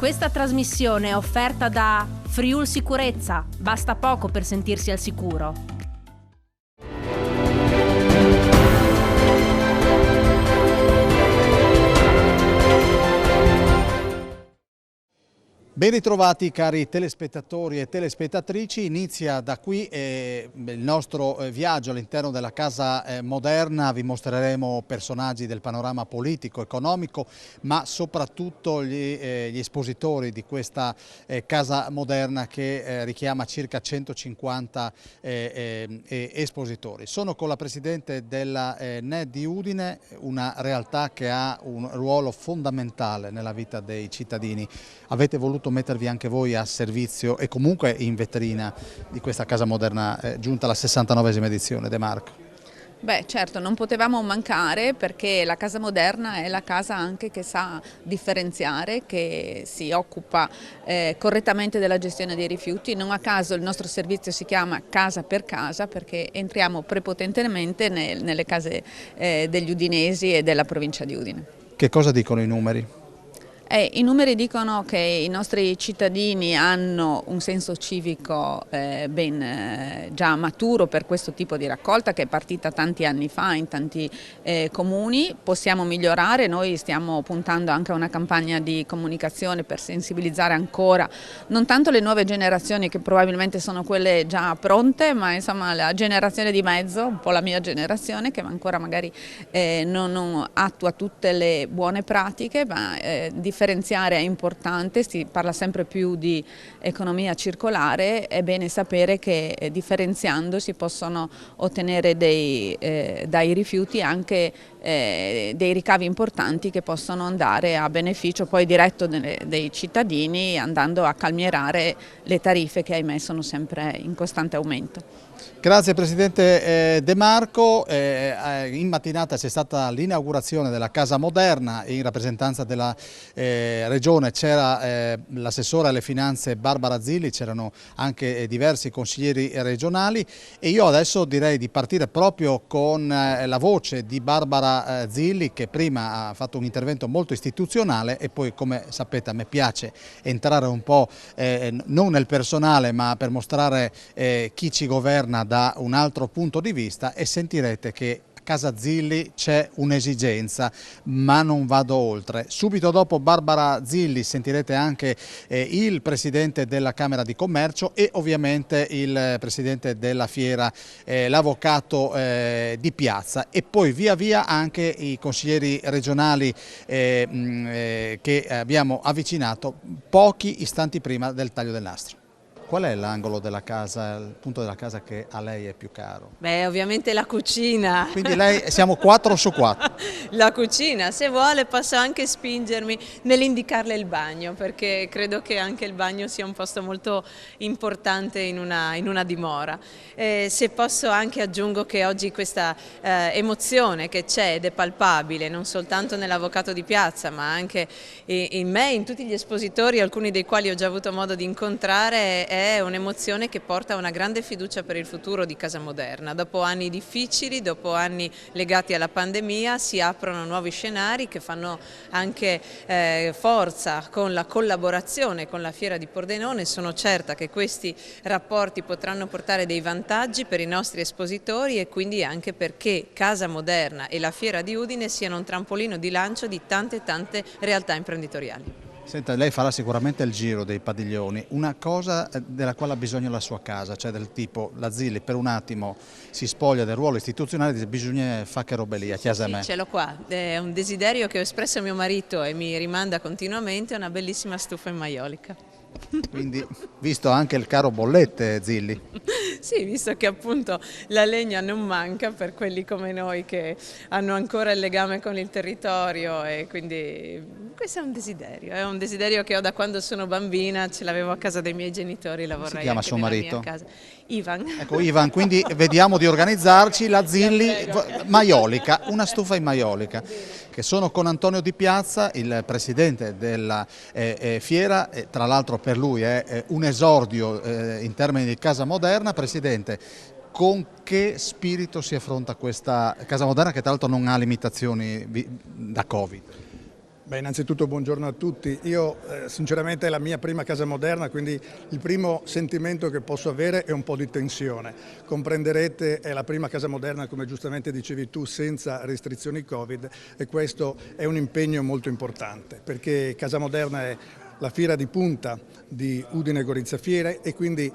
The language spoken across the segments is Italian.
Questa trasmissione è offerta da Friul Sicurezza. Basta poco per sentirsi al sicuro. Ben ritrovati cari telespettatori e telespettatrici, inizia da qui il nostro viaggio all'interno della Casa Moderna. Vi mostreremo personaggi del panorama politico, economico, ma soprattutto gli espositori di questa Casa Moderna che richiama circa 150 espositori. Sono con la Presidente della NED di Udine, una realtà che ha un ruolo fondamentale nella vita dei cittadini. Avete voluto mettervi anche voi a servizio e comunque in vetrina di questa Casa Moderna giunta alla 69esima edizione. De Marco. Beh, certo, non potevamo mancare perché la Casa Moderna è la casa anche che sa differenziare, che si occupa correttamente della gestione dei rifiuti. Non a caso il nostro servizio si chiama Casa per Casa perché entriamo prepotentemente nelle case degli udinesi e della provincia di Udine. Che cosa dicono i numeri? I numeri dicono che i nostri cittadini hanno un senso civico già maturo per questo tipo di raccolta che è partita tanti anni fa in tanti comuni. Possiamo migliorare, noi stiamo puntando anche a una campagna di comunicazione per sensibilizzare ancora non tanto le nuove generazioni che probabilmente sono quelle già pronte, ma insomma la generazione di mezzo, un po' la mia generazione che ancora magari non attua tutte le buone pratiche, ma differenziare è importante, si parla sempre più di economia circolare, è bene sapere che differenziando si possono ottenere dai rifiuti anche dei ricavi importanti che possono andare a beneficio poi diretto dei cittadini, andando a calmierare le tariffe che ahimè sono sempre in costante aumento. Grazie Presidente De Marco. In mattinata c'è stata l'inaugurazione della Casa Moderna, in rappresentanza della Regione c'era l'assessore alle finanze Barbara Zilli, c'erano anche diversi consiglieri regionali e io adesso direi di partire proprio con la voce di Barbara Zilli, che prima ha fatto un intervento molto istituzionale e poi, come sapete, a me piace entrare un po' non nel personale ma per mostrare chi ci governa da un altro punto di vista, e sentirete che a Casa Zilli c'è un'esigenza, ma non vado oltre. Subito dopo Barbara Zilli sentirete anche il Presidente della Camera di Commercio e ovviamente il Presidente della Fiera, l'Avvocato di Piazza, e poi via via anche i consiglieri regionali che abbiamo avvicinato pochi istanti prima del taglio del nastro. Qual è l'angolo della casa, il punto della casa che a lei è più caro? Beh, ovviamente la cucina. Quindi lei, siamo 4 su 4. La cucina, se vuole posso anche spingermi nell'indicarle il bagno, perché credo che anche il bagno sia un posto molto importante in una dimora. Se posso anche aggiungo che oggi questa emozione che c'è ed è palpabile, non soltanto nell'Avvocato di Piazza, ma anche in me, in tutti gli espositori, alcuni dei quali ho già avuto modo di incontrare, è un'emozione che porta a una grande fiducia per il futuro di Casa Moderna. Dopo anni difficili, dopo anni legati alla pandemia, si aprono nuovi scenari che fanno anche forza con la collaborazione con la Fiera di Pordenone. Sono certa che questi rapporti potranno portare dei vantaggi per i nostri espositori e quindi anche perché Casa Moderna e la Fiera di Udine siano un trampolino di lancio di tante realtà imprenditoriali. Senta, lei farà sicuramente il giro dei padiglioni, una cosa della quale ha bisogno la sua casa, cioè del tipo la Zilli per un attimo si spoglia del ruolo istituzionale e dice bisogna fare che robe lì, a chiesa sì, me. Ce l'ho qua, è un desiderio che ho espresso a mio marito e mi rimanda continuamente, una bellissima stufa in maiolica. Quindi, visto anche il caro bollette, Zilli. Sì, visto che appunto la legna non manca per quelli come noi che hanno ancora il legame con il territorio, e quindi questo è un desiderio che ho da quando sono bambina, ce l'avevo a casa dei miei genitori, la vorrei anche nella mia casa. Ivan. Ecco, Ivan, quindi vediamo di organizzarci la Zilli maiolica, una stufa in maiolica, che sono con Antonio Di Piazza, il presidente della fiera, tra l'altro per lui è un esordio in termini di Casa Moderna. Presidente, con che spirito si affronta questa Casa Moderna che tra l'altro non ha limitazioni da Covid? Beh, innanzitutto buongiorno a tutti. Io sinceramente è la mia prima casa moderna, quindi il primo sentimento che posso avere è un po' di tensione. Comprenderete, è la prima casa moderna, come giustamente dicevi tu, senza restrizioni Covid, e questo è un impegno molto importante, perché Casa Moderna è la fiera di punta di Udine Gorizia Fiere e quindi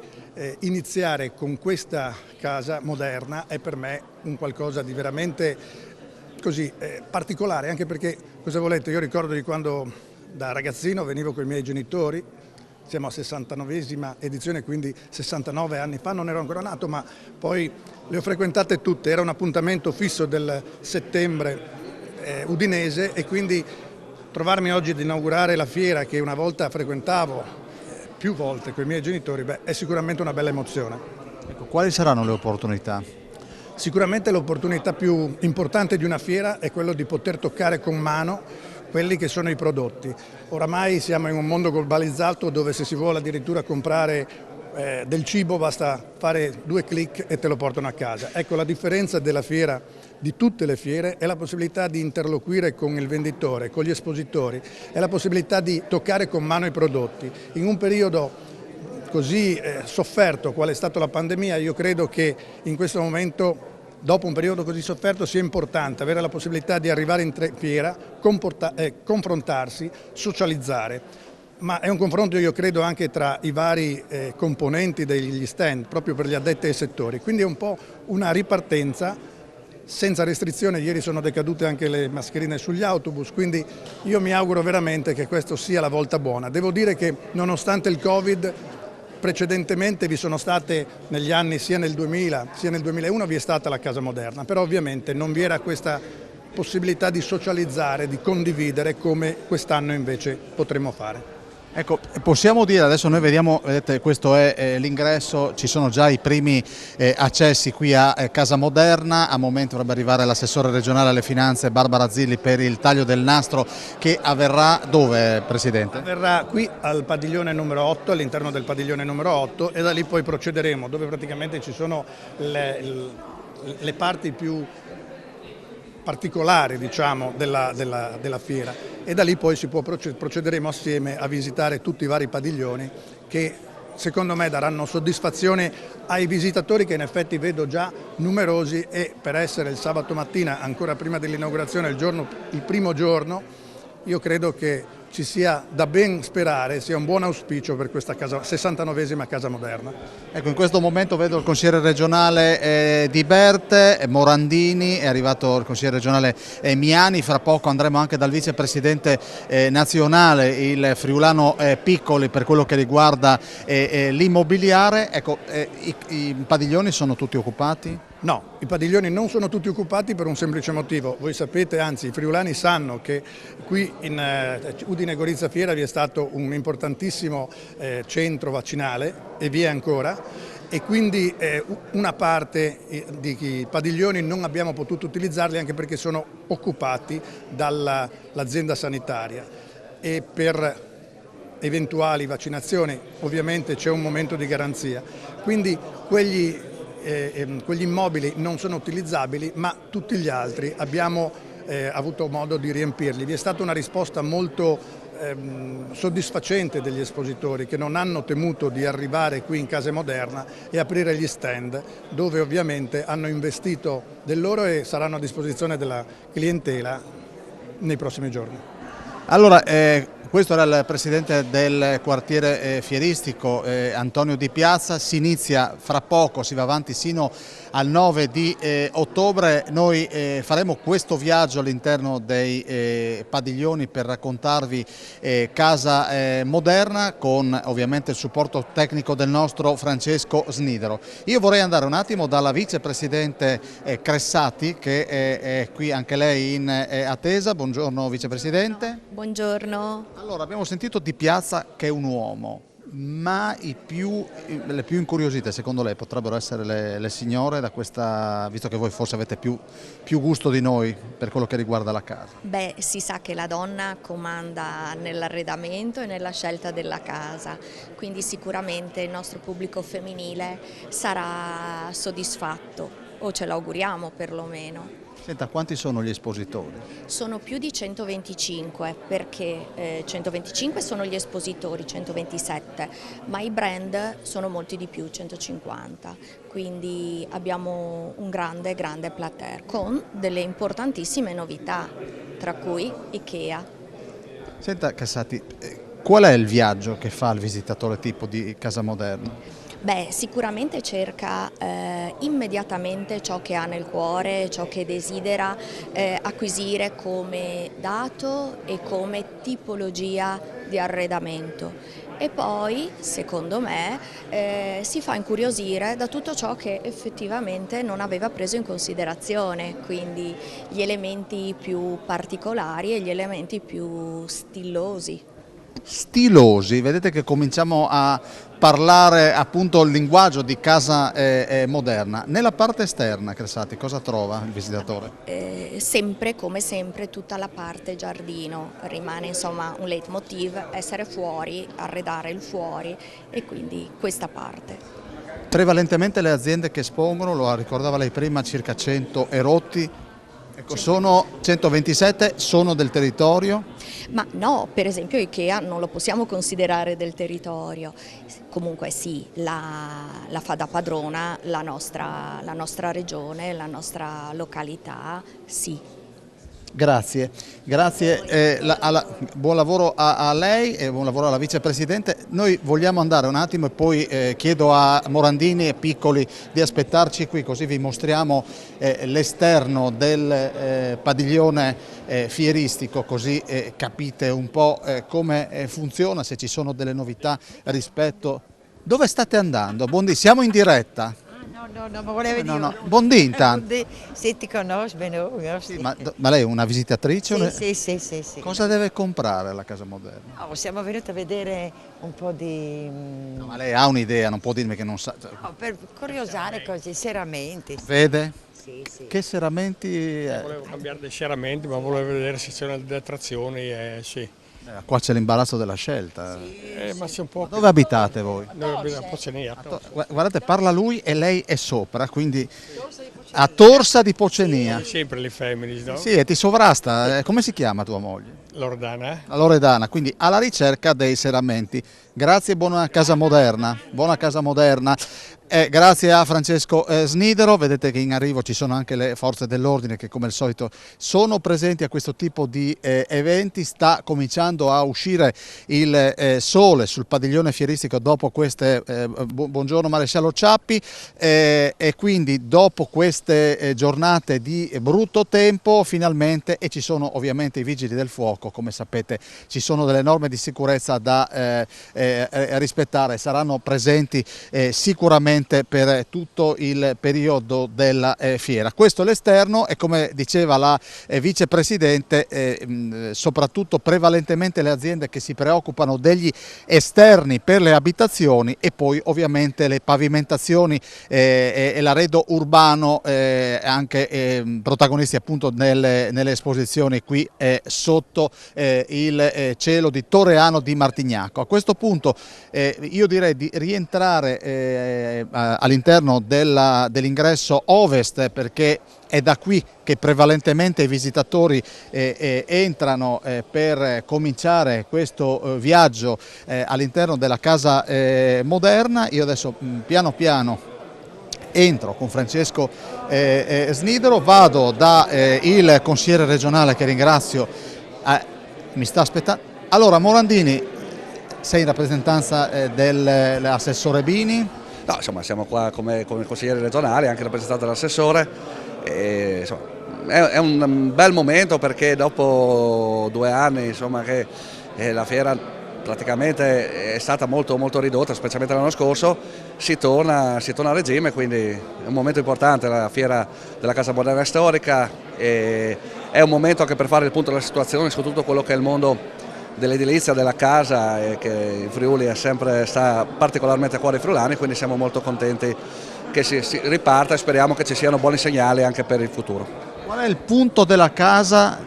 iniziare con questa casa moderna è per me un qualcosa di veramente così particolare, anche perché, cosa volete, io ricordo di quando da ragazzino venivo con i miei genitori, siamo a 69esima edizione, quindi 69 anni fa, non ero ancora nato, ma poi le ho frequentate tutte, era un appuntamento fisso del settembre udinese, e quindi trovarmi oggi ad inaugurare la fiera che una volta frequentavo più volte con i miei genitori, beh, è sicuramente una bella emozione. Ecco, quali saranno le opportunità? Sicuramente l'opportunità più importante di una fiera è quello di poter toccare con mano quelli che sono i prodotti. Oramai siamo in un mondo globalizzato dove se si vuole addirittura comprare del cibo basta fare 2 clic e te lo portano a casa. Ecco, la differenza della fiera, di tutte le fiere, è la possibilità di interloquire con il venditore, con gli espositori, è la possibilità di toccare con mano i prodotti. In un periodo così sofferto qual è stata la pandemia, io credo che in questo momento, dopo un periodo così sofferto, sia importante avere la possibilità di arrivare in fiera, confrontarsi, socializzare. Ma è un confronto, io credo, anche tra i vari componenti degli stand, proprio per gli addetti ai settori. Quindi è un po' una ripartenza senza restrizione. Ieri sono decadute anche le mascherine sugli autobus, quindi io mi auguro veramente che questa sia la volta buona. Devo dire che nonostante il Covid, precedentemente vi sono state negli anni, sia nel 2000 sia nel 2001, vi è stata la Casa Moderna, però ovviamente non vi era questa possibilità di socializzare, di condividere come quest'anno invece potremo fare. Ecco, possiamo dire, adesso noi vediamo, vedete, questo è l'ingresso, ci sono già i primi accessi qui a Casa Moderna, a momento dovrebbe arrivare l'assessore regionale alle finanze Barbara Zilli per il taglio del nastro, che avverrà dove, Presidente? Avverrà qui al padiglione numero 8, all'interno del padiglione numero 8, e da lì poi procederemo, dove praticamente ci sono le parti più particolari, diciamo, della fiera, e da lì poi procederemo assieme a visitare tutti i vari padiglioni che secondo me daranno soddisfazione ai visitatori, che in effetti vedo già numerosi, e per essere il sabato mattina, ancora prima dell'inaugurazione, il primo giorno, io credo che ci sia da ben sperare, sia un buon auspicio per questa 69esima Casa Moderna. Ecco, in questo momento vedo il consigliere regionale Di Berte, Morandini, è arrivato il consigliere regionale Miani, fra poco andremo anche dal vicepresidente nazionale, il friulano Piccoli, per quello che riguarda l'immobiliare. Ecco, i padiglioni sono tutti occupati? No, i padiglioni non sono tutti occupati per un semplice motivo. Voi sapete, anzi i friulani sanno, che qui in Udine Gorizia Fiera vi è stato un importantissimo centro vaccinale, e vi è ancora, e quindi una parte di padiglioni non abbiamo potuto utilizzarli anche perché sono occupati dall'azienda sanitaria, e per eventuali vaccinazioni ovviamente c'è un momento di garanzia. Quindi quegli immobili non sono utilizzabili, ma tutti gli altri abbiamo avuto modo di riempirli. Vi è stata una risposta molto soddisfacente degli espositori, che non hanno temuto di arrivare qui in Casa Moderna e aprire gli stand, dove ovviamente hanno investito del loro e saranno a disposizione della clientela nei prossimi giorni. Allora, questo era il presidente del quartiere fieristico Antonio Di Piazza. Si inizia fra poco, si va avanti sino al 9 di ottobre. Noi faremo questo viaggio all'interno dei padiglioni per raccontarvi Casa Moderna, con ovviamente il supporto tecnico del nostro Francesco Snidero. Io vorrei andare un attimo dalla vicepresidente Cressati, che è qui anche lei in attesa. Buongiorno vicepresidente. Buongiorno. Allora, abbiamo sentito Di Piazza che è un uomo, ma le più incuriosite secondo lei potrebbero essere le signore, da questa, visto che voi forse avete più gusto di noi per quello che riguarda la casa? Beh, si sa che la donna comanda nell'arredamento e nella scelta della casa, quindi sicuramente il nostro pubblico femminile sarà soddisfatto, o ce l'auguriamo perlomeno. Senta, quanti sono gli espositori? Sono più di 125 perché 125 sono gli espositori, 127, ma i brand sono molti di più, 150, quindi abbiamo un grande plater con delle importantissime novità, tra cui Ikea. Senta Cassati, qual è il viaggio che fa il visitatore tipo di Casa Moderna? Beh, sicuramente cerca immediatamente ciò che ha nel cuore, ciò che desidera acquisire come dato e come tipologia di arredamento. E poi, secondo me, si fa incuriosire da tutto ciò che effettivamente non aveva preso in considerazione, quindi gli elementi più particolari e gli elementi più stilosi. Stilosi, vedete che cominciamo a parlare appunto il linguaggio di Casa Moderna. Nella parte esterna, Cassati, cosa trova il visitatore? Sempre, come sempre, tutta la parte giardino, rimane insomma un leitmotiv, essere fuori, arredare il fuori e quindi questa parte. Prevalentemente le aziende che espongono, lo ricordava lei prima, circa 100 erotti, ecco, sono 127, sono del territorio? Ma no, per esempio Ikea non lo possiamo considerare del territorio, comunque sì, la fa da padrona la nostra regione, la nostra località, sì. Grazie, grazie, buon lavoro a lei e buon lavoro alla vicepresidente. Noi vogliamo andare un attimo e poi chiedo a Morandini e Piccoli di aspettarci qui, così vi mostriamo l'esterno del padiglione fieristico, così capite un po' come funziona, se ci sono delle novità rispetto... Dove state andando? Bondi, siamo in diretta. No, ma volevo dire... No. Bondi intanto. Se ti conosci bene, sì. Ma lei è una visitatrice? Sì. Cosa deve comprare alla Casa Moderna? No, siamo venuti a vedere un po' di... No, ma lei ha un'idea, non può dirmi che non sa. No, per curiosare così, serramenti. Vede? Sì. Che serramenti? Volevo cambiare dei serramenti, ma volevo vedere se c'erano delle attrazioni, sì. Qua c'è l'imbarazzo della scelta. Ma c'è un po'... Dove abitate voi? Noi abbiamo a Pocenea. Guardate, parla lui e lei è sopra, quindi a Torsa di Pocenia. Sempre le femmine, no? Sì, e ti sovrasta. Come si chiama tua moglie? Loredana. La Loredana, quindi alla ricerca dei serramenti. Grazie, buona Casa Moderna. Buona Casa Moderna. Grazie a Francesco Snidero, vedete che in arrivo ci sono anche le forze dell'ordine che come al solito sono presenti a questo tipo di eventi. Sta cominciando a uscire il sole sul padiglione fieristico dopo queste, buongiorno Maresciallo Ciappi, e quindi dopo queste giornate di brutto tempo finalmente, e ci sono ovviamente i vigili del fuoco, come sapete ci sono delle norme di sicurezza da rispettare, saranno presenti sicuramente per tutto il periodo della fiera. Questo è l'esterno e come diceva la vicepresidente, soprattutto prevalentemente le aziende che si preoccupano degli esterni per le abitazioni e poi ovviamente le pavimentazioni e l'arredo urbano, anche protagonisti appunto nelle esposizioni qui sotto il cielo di Torreano di Martignaco. A questo punto io direi di rientrare all'interno dell'ingresso ovest, perché è da qui che prevalentemente i visitatori entrano per cominciare questo viaggio all'interno della Casa Moderna. Io adesso piano piano entro con Francesco Snidero, vado da il consigliere regionale che ringrazio, mi sta aspettando. Allora Morandini, sei in rappresentanza dell'assessore Bini? No, insomma, siamo qua come consigliere regionale, anche rappresentato dall'assessore. Insomma, è un bel momento perché dopo 2 anni insomma, che la fiera praticamente è stata molto ridotta, specialmente l'anno scorso, si torna a regime, quindi è un momento importante la fiera della Casa Moderna Storica, e è un momento anche per fare il punto della situazione su tutto quello che è il mondo dell'edilizia della casa, e che in Friuli sta particolarmente a cuore ai friulani, quindi siamo molto contenti che si riparta e speriamo che ci siano buoni segnali anche per il futuro. Qual è il punto della casa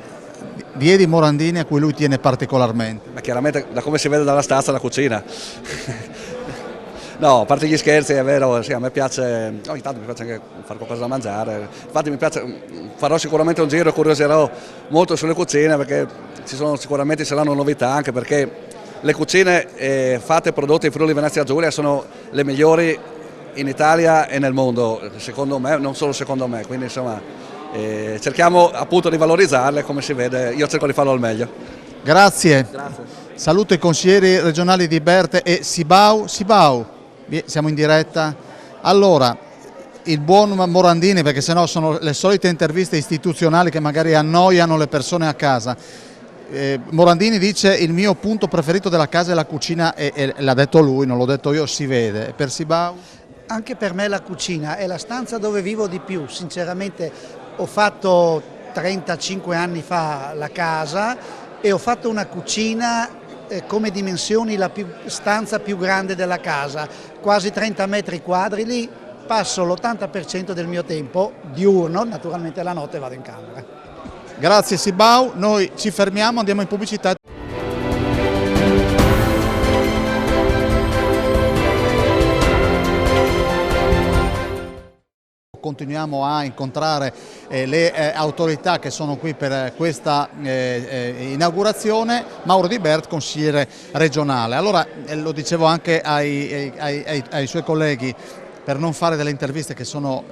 di Edi Morandini a cui lui tiene particolarmente? Ma chiaramente, da come si vede dalla stanza, la cucina. No, a parte gli scherzi, è vero, sì, a me piace, ogni tanto mi piace anche fare qualcosa da mangiare, infatti mi piace, farò sicuramente un giro, curioserò molto sulle cucine perché sicuramente ci saranno novità, anche perché le cucine fatte e prodotte in Friuli Venezia Giulia sono le migliori in Italia e nel mondo, secondo me, non solo secondo me, quindi insomma cerchiamo appunto di valorizzarle, come si vede, io cerco di farlo al meglio. Grazie. Grazie. Saluto i consiglieri regionali di Bert e Sibau. Siamo in diretta. Allora, il buon Morandini, perché sennò sono le solite interviste istituzionali che magari annoiano le persone a casa. Morandini dice: il mio punto preferito della casa è la cucina, e l'ha detto lui, non l'ho detto io, si vede. Per Sibau? Anche per me la cucina è la stanza dove vivo di più. Sinceramente ho fatto 35 anni fa la casa e ho fatto una cucina come dimensioni la stanza più grande della casa, quasi 30 metri quadri. Lì passo l'80% del mio tempo diurno, naturalmente la notte vado in camera. Grazie Sibau, noi ci fermiamo, andiamo in pubblicità. Continuiamo a incontrare le autorità che sono qui per questa inaugurazione. Mauro Di Bert, consigliere regionale. Allora, lo dicevo anche ai suoi colleghi, per non fare delle interviste che sono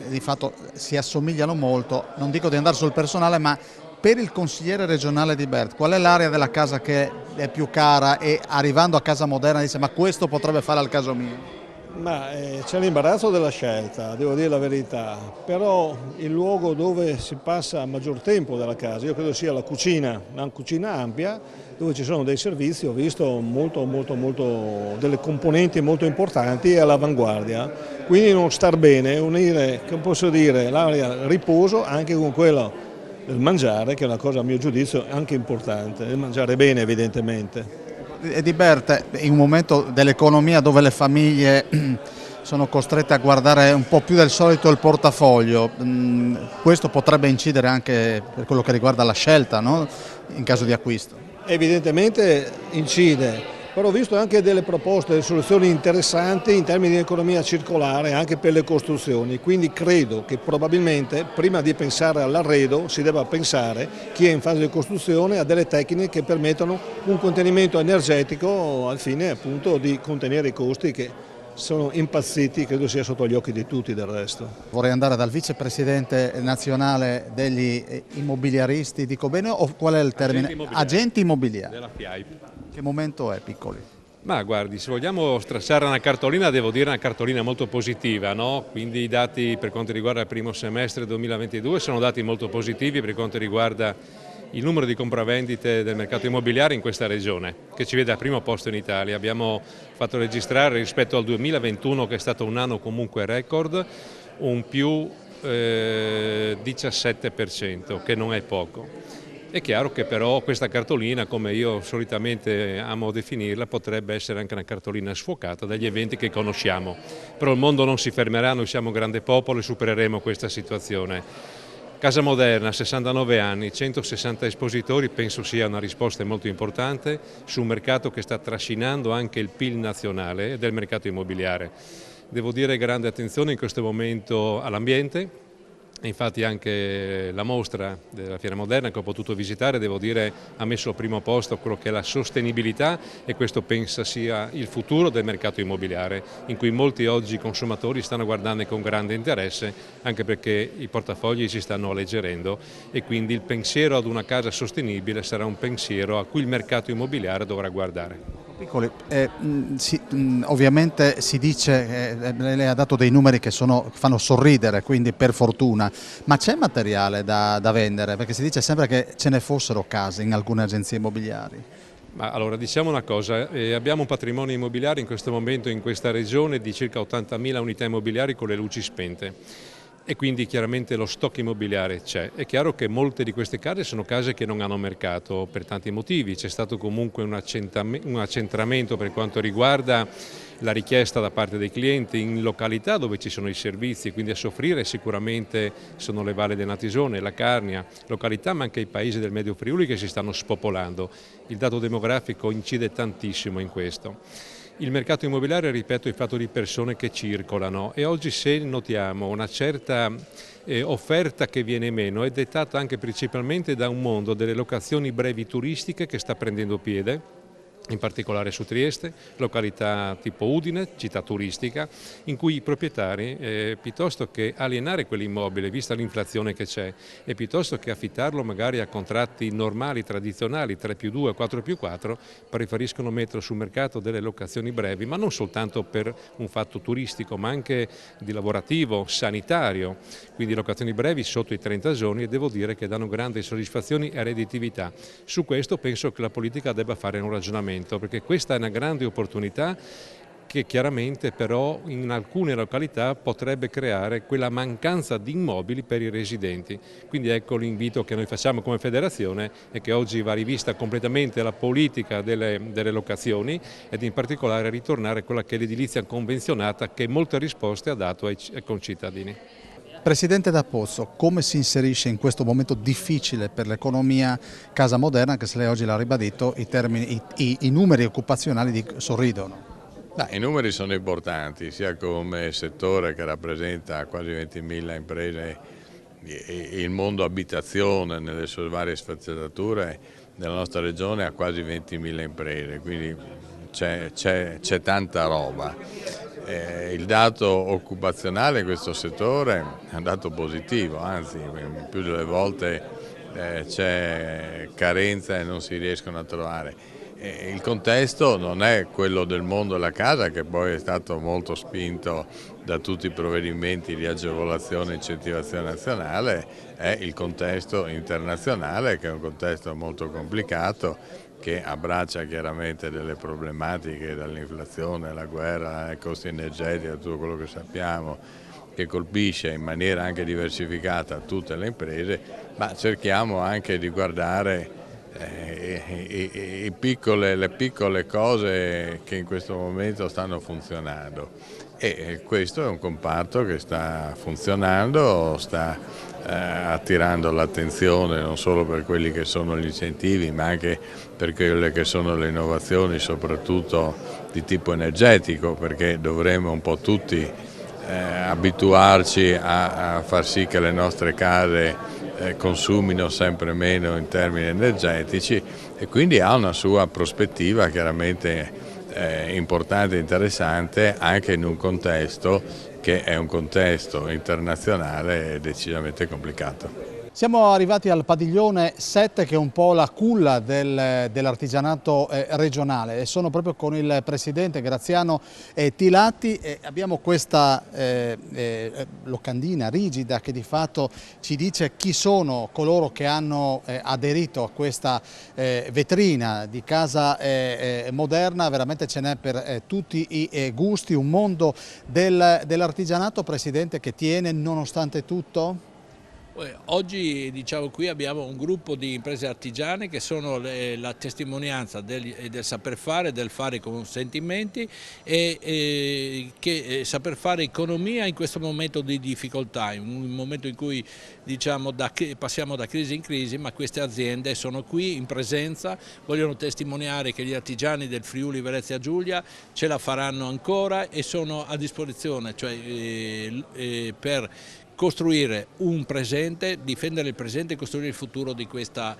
di fatto si assomigliano molto, non dico di andare sul personale, ma per il consigliere regionale Di Bert, qual è l'area della casa che è più cara e arrivando a Casa Moderna dice: ma questo potrebbe fare al caso mio? Ma c'è l'imbarazzo della scelta, devo dire la verità, però il luogo dove si passa maggior tempo della casa, io credo sia la cucina, una cucina ampia, dove ci sono dei servizi, ho visto delle componenti molto importanti e all'avanguardia, quindi non star bene, unire, che posso dire, l'area riposo anche con quella del mangiare, che è una cosa a mio giudizio anche importante, il mangiare bene evidentemente. Di Bert, in un momento dell'economia dove le famiglie sono costrette a guardare un po' più del solito il portafoglio, questo potrebbe incidere anche per quello che riguarda la scelta, no? In caso di acquisto. Evidentemente incide, però ho visto anche delle proposte, delle soluzioni interessanti in termini di economia circolare anche per le costruzioni, quindi credo che probabilmente prima di pensare all'arredo si debba pensare, chi è in fase di costruzione, a delle tecniche che permettano un contenimento energetico al fine appunto di contenere i costi che sono impazziti, credo sia sotto gli occhi di tutti del resto. Vorrei andare dal vicepresidente nazionale degli immobiliaristi, dico bene, o qual è il termine? Agenti immobiliari. Della FIAIP. Che momento è, Piccoli? Ma guardi, se vogliamo stracciare una cartolina, devo dire una cartolina molto positiva, no? Quindi i dati per quanto riguarda il primo semestre 2022 sono dati molto positivi per quanto riguarda il numero di compravendite del mercato immobiliare in questa regione, che ci vede al primo posto in Italia. Abbiamo fatto registrare rispetto al 2021, che è stato un anno comunque record, un più 17%, che non è poco. È chiaro che però questa cartolina, come io solitamente amo definirla, potrebbe essere anche una cartolina sfocata dagli eventi che conosciamo. Però il mondo non si fermerà, noi siamo un grande popolo e supereremo questa situazione. Casa Moderna, 69 anni, 160 espositori, penso sia una risposta molto importante su un mercato che sta trascinando anche il PIL nazionale e del mercato immobiliare. Devo dire grande attenzione in questo momento all'ambiente. Infatti anche la mostra della Fiera Moderna che ho potuto visitare, devo dire, ha messo al primo posto quello che è la sostenibilità, e questo penso sia il futuro del mercato immobiliare, in cui molti oggi consumatori stanno guardando con grande interesse, anche perché i portafogli si stanno alleggerendo e quindi il pensiero ad una casa sostenibile sarà un pensiero a cui il mercato immobiliare dovrà guardare. Piccoli, ovviamente si dice, lei ha dato dei numeri che fanno sorridere, quindi per fortuna, ma c'è materiale da vendere? Perché si dice sempre che ce ne fossero case in alcune agenzie immobiliari. Ma allora diciamo una cosa, abbiamo un patrimonio immobiliare in questo momento in questa regione di circa 80.000 unità immobiliari con le luci spente. E quindi chiaramente lo stock immobiliare c'è. È chiaro che molte di queste case sono case che non hanno mercato per tanti motivi, c'è stato comunque un accentramento per quanto riguarda la richiesta da parte dei clienti in località dove ci sono i servizi, quindi a soffrire sicuramente sono le Valli del Natisone, la Carnia, località ma anche i paesi del Medio Friuli che si stanno spopolando. Il dato demografico incide tantissimo in questo. Il mercato immobiliare, ripeto, è fatto di persone che circolano e oggi se notiamo una certa offerta che viene meno è dettata anche principalmente da un mondo delle locazioni brevi turistiche che sta prendendo piede, in particolare su Trieste, località tipo Udine, città turistica, in cui i proprietari, piuttosto che alienare quell'immobile, vista l'inflazione che c'è, e piuttosto che affittarlo magari a contratti normali, tradizionali, 3+2, 4+4, preferiscono metterlo sul mercato delle locazioni brevi, ma non soltanto per un fatto turistico, ma anche di lavorativo, sanitario, quindi locazioni brevi sotto i 30 giorni, e devo dire che danno grandi soddisfazioni e redditività. Su questo penso che la politica debba fare un ragionamento, perché questa è una grande opportunità che chiaramente però in alcune località potrebbe creare quella mancanza di immobili per i residenti. Quindi ecco l'invito che noi facciamo come federazione è che oggi va rivista completamente la politica delle locazioni ed in particolare ritornare a quella che è l'edilizia convenzionata che molte risposte ha dato ai concittadini. Presidente D'Apozzo, come si inserisce in questo momento difficile per l'economia Casa Moderna, anche se lei oggi l'ha ribadito, i numeri occupazionali sorridono? I numeri sono importanti, sia come settore che rappresenta quasi 20.000 imprese, il mondo abitazione nelle sue varie sfaccettature nella nostra regione ha quasi 20.000 imprese, quindi c'è tanta roba. Il dato occupazionale in questo settore è un dato positivo, anzi più delle volte c'è carenza e non si riescono a trovare. Il contesto non è quello del mondo della casa, che poi è stato molto spinto da tutti i provvedimenti di agevolazione e incentivazione nazionale, è il contesto internazionale, che è un contesto molto complicato, che abbraccia chiaramente delle problematiche dall'inflazione, la guerra, ai costi energetici, tutto quello che sappiamo, che colpisce in maniera anche diversificata tutte le imprese, ma cerchiamo anche di guardare le piccole cose che in questo momento stanno funzionando, e questo è un comparto che sta funzionando, sta attirando l'attenzione non solo per quelli che sono gli incentivi, ma anche per quelle che sono le innovazioni, soprattutto di tipo energetico, perché dovremo un po' tutti abituarci a far sì che le nostre case consumino sempre meno in termini energetici, e quindi ha una sua prospettiva chiaramente importante e interessante anche in un contesto che è un contesto internazionale decisamente complicato. Siamo arrivati al padiglione 7, che è un po' la culla dell'artigianato regionale, e sono proprio con il presidente Graziano Tilatti e abbiamo questa locandina rigida che di fatto ci dice chi sono coloro che hanno aderito a questa vetrina di Casa Moderna. Veramente ce n'è per tutti i gusti, un mondo dell'artigianato, presidente, che tiene nonostante tutto? Oggi qui abbiamo un gruppo di imprese artigiane che sono la testimonianza del saper fare, del fare con sentimenti e che saper fare economia in questo momento di difficoltà, in un momento in cui passiamo da crisi in crisi, ma queste aziende sono qui in presenza, vogliono testimoniare che gli artigiani del Friuli Venezia Giulia ce la faranno ancora e sono a disposizione, per costruire un presente, difendere il presente e costruire il futuro di questa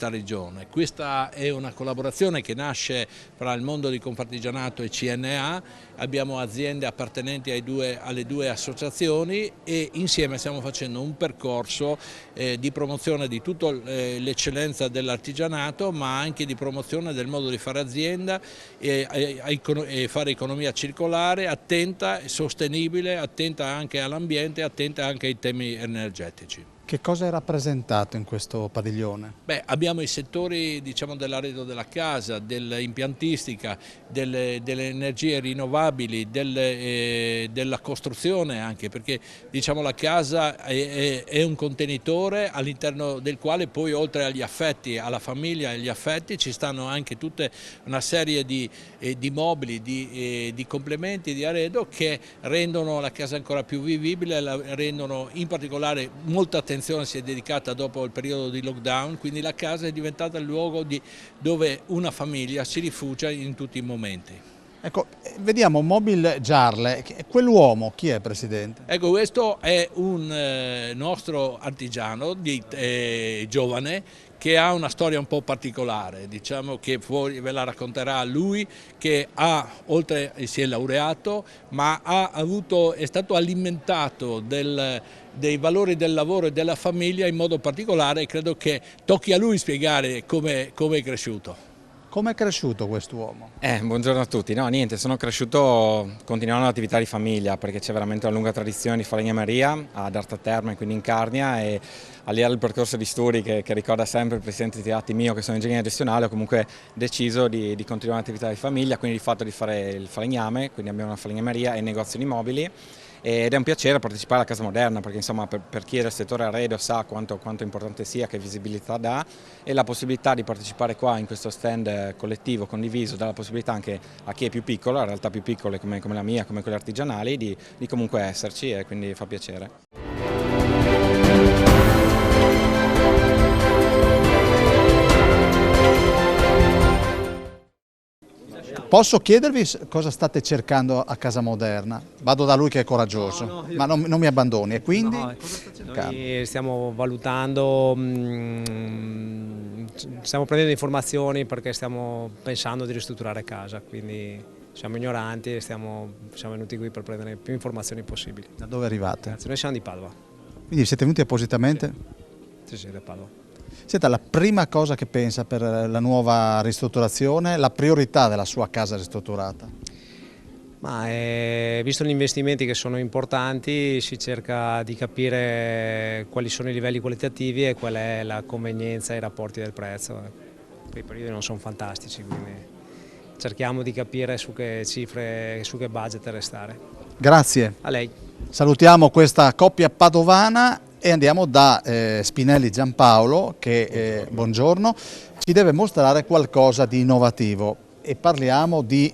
regione. Questa è una collaborazione che nasce fra il mondo di Confartigianato e CNA, abbiamo aziende appartenenti alle due associazioni e insieme stiamo facendo un percorso di promozione di tutta l'eccellenza dell'artigianato, ma anche di promozione del modo di fare azienda e fare economia circolare, attenta e sostenibile, attenta anche all'ambiente, attenta anche ai temi energetici. Che cosa è rappresentato in questo padiglione? Abbiamo i settori dell'arredo della casa, dell'impiantistica, delle energie rinnovabili, della costruzione anche, perché la casa è un contenitore all'interno del quale poi oltre agli affetti, alla famiglia e agli affetti ci stanno anche tutta una serie di mobili, di complementi, di arredo che rendono la casa ancora più vivibile, rendono in particolare molta attenzione si è dedicata dopo il periodo di lockdown, quindi la casa è diventata il luogo dove una famiglia si rifugia in tutti i momenti. Ecco, vediamo Mobil Giarle, quell'uomo chi è, Presidente? Ecco, questo è un nostro artigiano giovane che ha una storia un po' particolare, diciamo che ve la racconterà lui, che si è laureato, ma è stato alimentato dei valori del lavoro e della famiglia in modo particolare, e credo che tocchi a lui spiegare come è cresciuto. Come è cresciuto quest'uomo? Buongiorno a tutti, no niente, sono cresciuto continuando l'attività di famiglia perché c'è veramente una lunga tradizione di falegnameria ad Arta Terme, quindi in Carnia, e al di là del percorso di studi che ricorda sempre il presidente Tiratti mio che sono ingegnere gestionale, ho comunque deciso di continuare l'attività di famiglia, quindi di fatto di fare il falegname, quindi abbiamo una falegnameria e negozio di mobili. Ed è un piacere partecipare alla Casa Moderna perché insomma per chi è del settore arredo sa quanto importante sia, che visibilità dà, e la possibilità di partecipare qua in questo stand collettivo condiviso dà la possibilità anche a chi è più piccolo, a realtà più piccole come la mia, come quelle artigianali, di comunque esserci, e quindi fa piacere. Posso chiedervi cosa state cercando a Casa Moderna? Vado da lui che è coraggioso, ma non mi abbandoni. E quindi? Cosa sta cercando? Noi stiamo valutando, stiamo prendendo informazioni perché stiamo pensando di ristrutturare casa, quindi siamo ignoranti e siamo venuti qui per prendere più informazioni possibili. Da dove arrivate? Grazie, noi siamo di Padova. Quindi siete venuti appositamente? Sì, da Padova. Senta, la prima cosa che pensa per la nuova ristrutturazione, la priorità della sua casa ristrutturata? Visto gli investimenti che sono importanti, si cerca di capire quali sono i livelli qualitativi e qual è la convenienza e i rapporti del prezzo. I periodi non sono fantastici, quindi cerchiamo di capire su che cifre, su che budget restare. Grazie. A lei. Salutiamo questa coppia padovana e andiamo da Spinelli Giampaolo che, buongiorno, ci deve mostrare qualcosa di innovativo. E parliamo di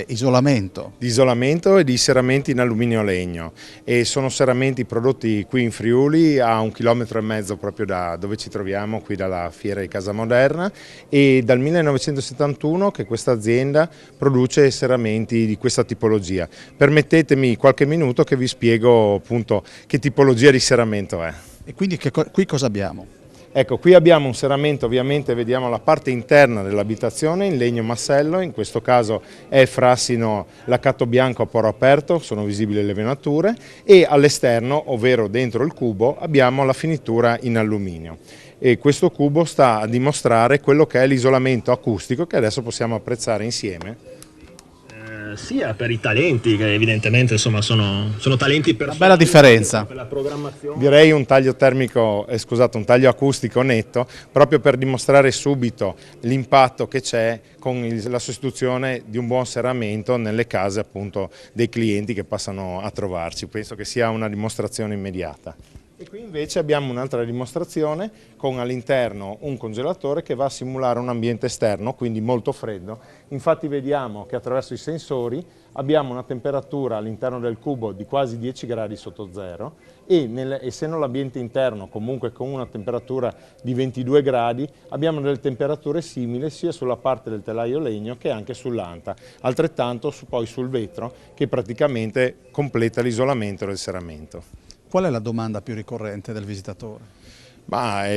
isolamento. Di isolamento e di serramenti in alluminio legno, e sono serramenti prodotti qui in Friuli a 1,5 km proprio da dove ci troviamo, qui dalla fiera di Casa Moderna, e dal 1971 che questa azienda produce serramenti di questa tipologia. Permettetemi qualche minuto che vi spiego appunto che tipologia di serramento è. E quindi qui cosa abbiamo? Ecco, qui abbiamo un serramento, ovviamente vediamo la parte interna dell'abitazione in legno massello, in questo caso è frassino laccato bianco a poro aperto, sono visibili le venature, e all'esterno, ovvero dentro il cubo, abbiamo la finitura in alluminio. E questo cubo sta a dimostrare quello che è l'isolamento acustico che adesso possiamo apprezzare insieme. Sia per i talenti, che evidentemente insomma sono talenti per... Una bella differenza. Per la programmazione. Direi un taglio termico, un taglio acustico netto, proprio per dimostrare subito l'impatto che c'è con la sostituzione di un buon serramento nelle case appunto dei clienti che passano a trovarci. Penso che sia una dimostrazione immediata. E qui invece abbiamo un'altra dimostrazione con all'interno un congelatore che va a simulare un ambiente esterno, quindi molto freddo. Infatti vediamo che attraverso i sensori abbiamo una temperatura all'interno del cubo di quasi 10 gradi sotto zero e essendo l'ambiente interno comunque con una temperatura di 22 gradi abbiamo delle temperature simili sia sulla parte del telaio legno che anche sull'anta, altrettanto poi sul vetro che praticamente completa l'isolamento del serramento. Qual è la domanda più ricorrente del visitatore?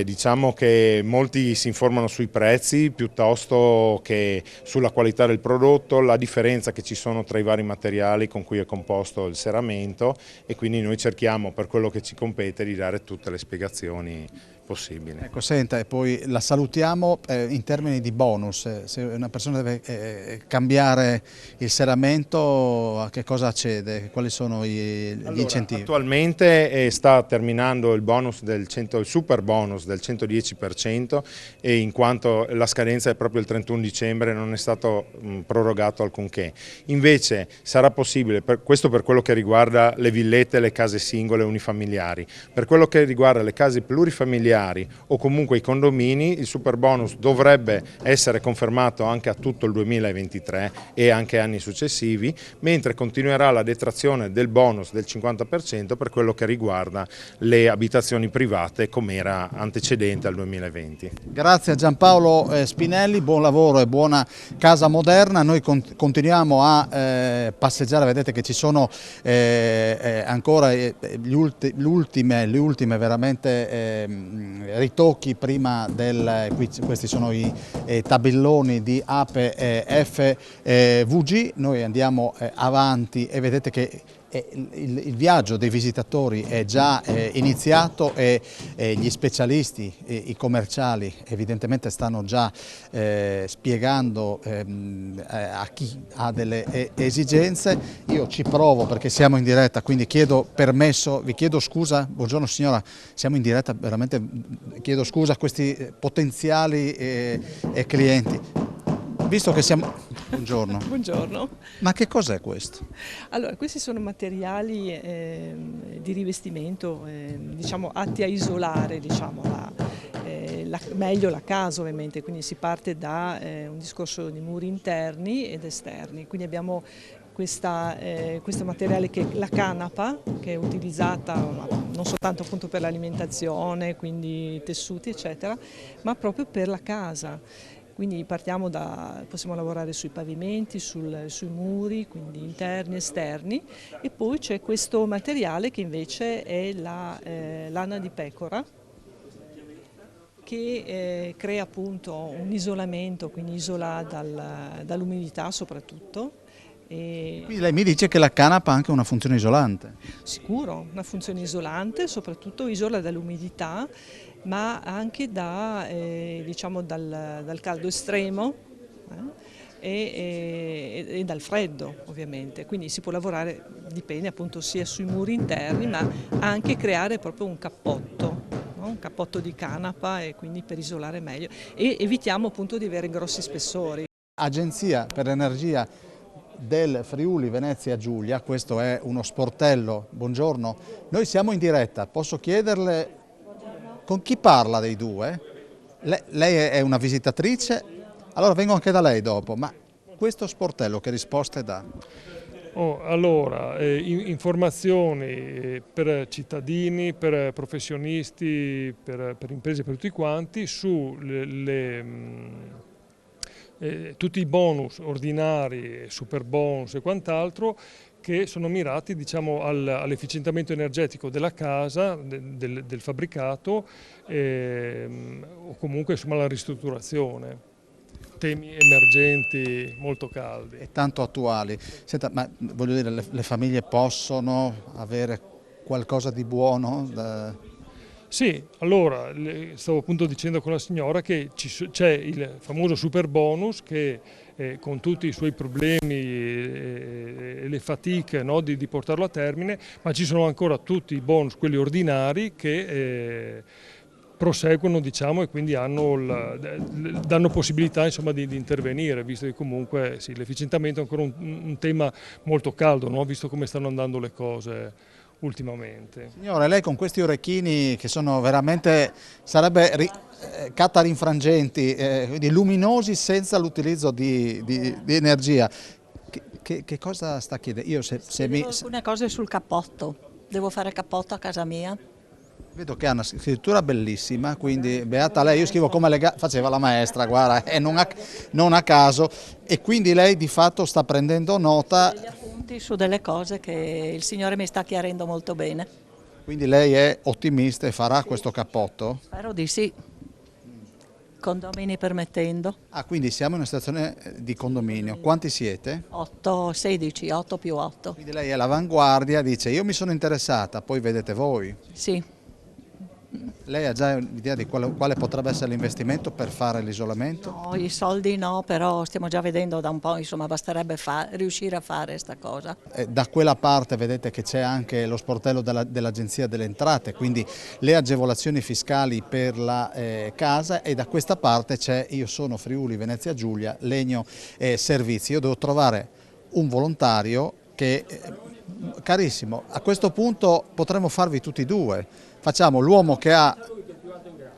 Diciamo che molti si informano sui prezzi piuttosto che sulla qualità del prodotto, la differenza che ci sono tra i vari materiali con cui è composto il serramento, e quindi noi cerchiamo per quello che ci compete di dare tutte le spiegazioni possibili. Ecco, senta, e poi la salutiamo in termini di bonus. Se una persona deve cambiare il serramento, a che cosa accede? Quali sono gli incentivi? Attualmente sta terminando il bonus il super bonus del 110%, e in quanto la scadenza è proprio il 31 dicembre non è stato prorogato alcunché. Invece sarà possibile, questo per quello che riguarda le villette, le case singole unifamiliari, per quello che riguarda le case plurifamiliari familiari o comunque i condomini, il superbonus dovrebbe essere confermato anche a tutto il 2023 e anche anni successivi, mentre continuerà la detrazione del bonus del 50% per quello che riguarda le abitazioni private come era antecedente al 2020. Grazie a Giampaolo Spinelli, buon lavoro e buona Casa Moderna. Noi continuiamo a passeggiare, vedete che ci sono ancora gli ultime veramente ritocchi prima questi sono i tabelloni di APE FVG. Noi andiamo avanti e vedete che il viaggio dei visitatori è già iniziato e gli specialisti, i commerciali evidentemente stanno già spiegando a chi ha delle esigenze. Io ci provo perché siamo in diretta, quindi chiedo permesso, vi chiedo scusa, buongiorno signora, siamo in diretta, veramente chiedo scusa a questi potenziali clienti. Visto che siamo... Buongiorno. Buongiorno. Ma che cos'è questo? Allora, questi sono materiali di rivestimento, diciamo, atti a isolare, diciamo, meglio la casa ovviamente, quindi si parte da un discorso di muri interni ed esterni, quindi abbiamo questo materiale che è la canapa, che è utilizzata non soltanto appunto per l'alimentazione, quindi tessuti eccetera, ma proprio per la casa. Quindi possiamo lavorare sui pavimenti, sui muri, quindi interni, esterni, e poi c'è questo materiale che invece è lana di pecora, che crea appunto un isolamento, quindi isola dall'umidità soprattutto. Quindi lei mi dice che la canapa ha anche una funzione isolante? Sicuro, una funzione isolante, soprattutto isola dall'umidità, ma anche diciamo dal caldo estremo e dal freddo ovviamente, quindi si può lavorare, dipende appunto sia sui muri interni ma anche creare proprio un cappotto, no? Un cappotto di canapa, e quindi per isolare meglio, e evitiamo appunto di avere grossi spessori. Agenzia per l'Energia del Friuli Venezia Giulia, questo è uno sportello, buongiorno, noi siamo in diretta, posso chiederle con chi parla dei due? Lei è una visitatrice, allora vengo anche da lei dopo, ma questo sportello che risposte dà? Allora, informazioni per cittadini, per professionisti, per imprese, per tutti quanti, su tutti i bonus ordinari, super bonus e quant'altro che sono mirati, diciamo, all'efficientamento energetico della casa, del fabbricato o comunque insomma alla ristrutturazione. Temi emergenti molto caldi. E tanto attuali. Senta, ma voglio dire, le famiglie possono avere qualcosa di buono? Sì, allora, stavo appunto dicendo con la signora che c'è il famoso super bonus che con tutti i suoi problemi e le fatiche, no, di portarlo a termine, ma ci sono ancora tutti i bonus, quelli ordinari, che proseguono, diciamo, e quindi danno possibilità, insomma, di intervenire, visto che comunque sì, l'efficientamento è ancora un tema molto caldo, no, visto come stanno andando le cose ultimamente. Signore, lei con questi orecchini che sono veramente, sarebbe catarinfrangenti, quindi luminosi senza l'utilizzo di energia, che cosa sta chiedendo? Alcune cose sul cappotto, devo fare cappotto a casa mia. Vedo che ha una scrittura bellissima, quindi beata lei, io scrivo come faceva la maestra, guarda, e non a caso, e quindi lei di fatto sta prendendo nota. Degli appunti su delle cose che il Signore mi sta chiarendo molto bene. Quindi lei è ottimista e farà questo cappotto? Spero di sì, condomini permettendo. Ah, quindi siamo in una situazione di condominio, quanti siete? 16, 8 più 8. Quindi lei è all'avanguardia, dice io mi sono interessata, poi vedete voi. Sì. Lei ha già un'idea di quale potrebbe essere l'investimento per fare l'isolamento? No, i soldi no, però stiamo già vedendo da un po', insomma, basterebbe riuscire a fare questa cosa. Da quella parte vedete che c'è anche lo sportello dell'Agenzia delle Entrate, quindi le agevolazioni fiscali per la casa, e da questa parte c'è Io sono Friuli Venezia Giulia, Legno Servizi. Io devo trovare un volontario che, carissimo, a questo punto potremmo farvi tutti e due. Facciamo l'uomo che ha